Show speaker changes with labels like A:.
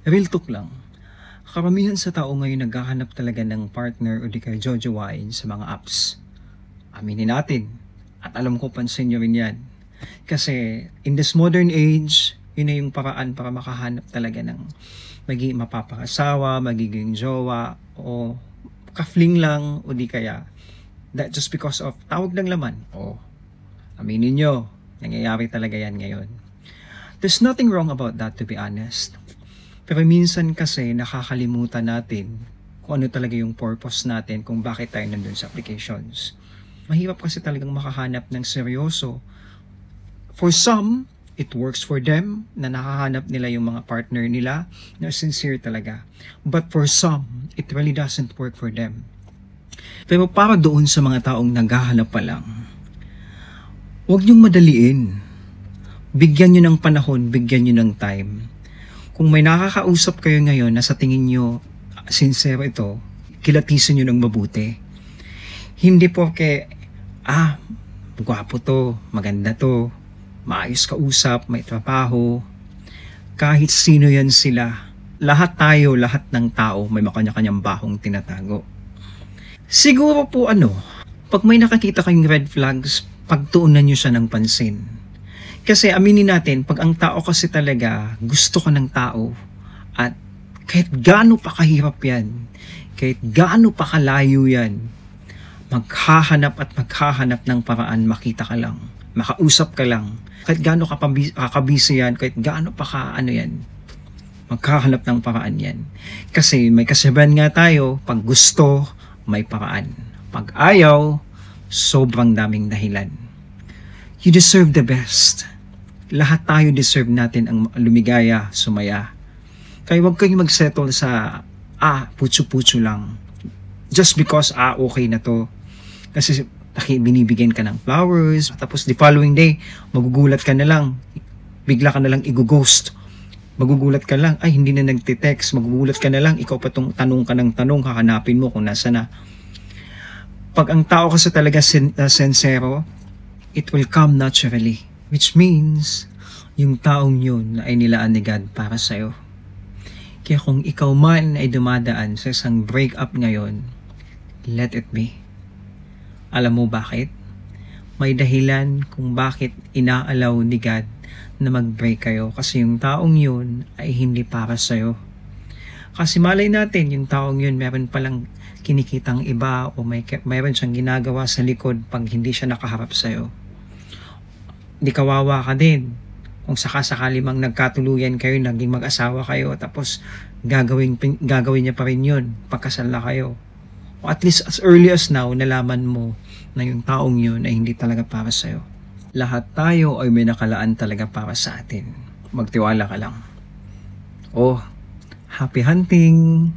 A: Real talk lang. Karamihan sa tao ngayon naghahanap talaga ng partner o di kaya jojowain sa mga apps. Aminin natin. At alam ko pansin nyo rin yan. Kasi in this modern age, yun na yung paraan para makahanap talaga ng magiging mapapakasawa, magiging jowa, o kafling lang, o di kaya that just because of tawag ng laman. O, aminin nyo, nangyayari talaga yan ngayon. There's nothing wrong about that, to be honest. Pero minsan kasi nakakalimutan natin kung ano talaga yung purpose natin kung bakit tayo nandun sa applications. Mahirap kasi talagang makahanap ng seryoso. For some, it works for them na nakahanap nila yung mga partner nila na sincere talaga. But for some, it really doesn't work for them. Pero para doon sa mga taong naghahanap pa lang, huwag niyong madaliin. Bigyan niyo ng panahon, bigyan niyo ng time. Kung may nakakausap kayo ngayon na sa tingin nyo sincere ito, kilatisin nyo ng mabuti. Hindi porke, gwapo to, maganda to, maayos kausap, may trabaho. Kahit sino yan sila, lahat tayo, lahat ng tao, may makanya-kanyang bahong tinatago. Siguro po pag may nakakita kayong red flags, pagtuunan nyo siya ng pansin. Kasi aminin natin, pag ang tao kasi talaga gusto ka ng tao at kahit gaano pa kahirap yan, kahit gaano pa kalayo yan, maghahanap at maghahanap ng paraan, makita ka lang, makausap ka lang, kahit gaano kakabisi yan, kahit gaano pa yan, maghahanap ng paraan yan. Kasi may kasabihan nga tayo, pag gusto, may paraan. Pag ayaw, sobrang daming dahilan. You deserve the best. Lahat tayo deserve natin ang lumigaya, sumaya. Kaya huwag kayong mag-settle sa, putso-putso lang. Just because, okay na to. Kasi binibigyan ka ng flowers, tapos the following day, magugulat ka na lang. Bigla ka na lang i-ghost. Magugulat ka lang, hindi na nagte-text. Magugulat ka na lang, ikaw pa tong tanong ka ng tanong, hahanapin mo kung nasa na. Pag ang tao kasi talaga sincero, it will come naturally. Which means, yung taong yun ay nilaan ni God para sa'yo. Kaya kung ikaw man ay dumadaan sa isang breakup ngayon, let it be. Alam mo bakit? May dahilan kung bakit inaalaw ni God na mag-break kayo. Kasi yung taong yun ay hindi para sa'yo. Kasi malay natin, yung taong yun meron palang kinikitang iba o mayroon siyang ginagawa sa likod pag hindi siya nakaharap sa'yo. Di kawawa ka din kung sakasakali mang nagkatuluyan kayo, naging mag-asawa kayo, tapos gagawin niya pa rin yun pagkasal na kayo. O at least as early as now, nalaman mo na yung taong yun ay hindi talaga para sa'yo. Lahat tayo ay may nakalaan talaga para sa atin. Magtiwala ka lang. Happy hunting!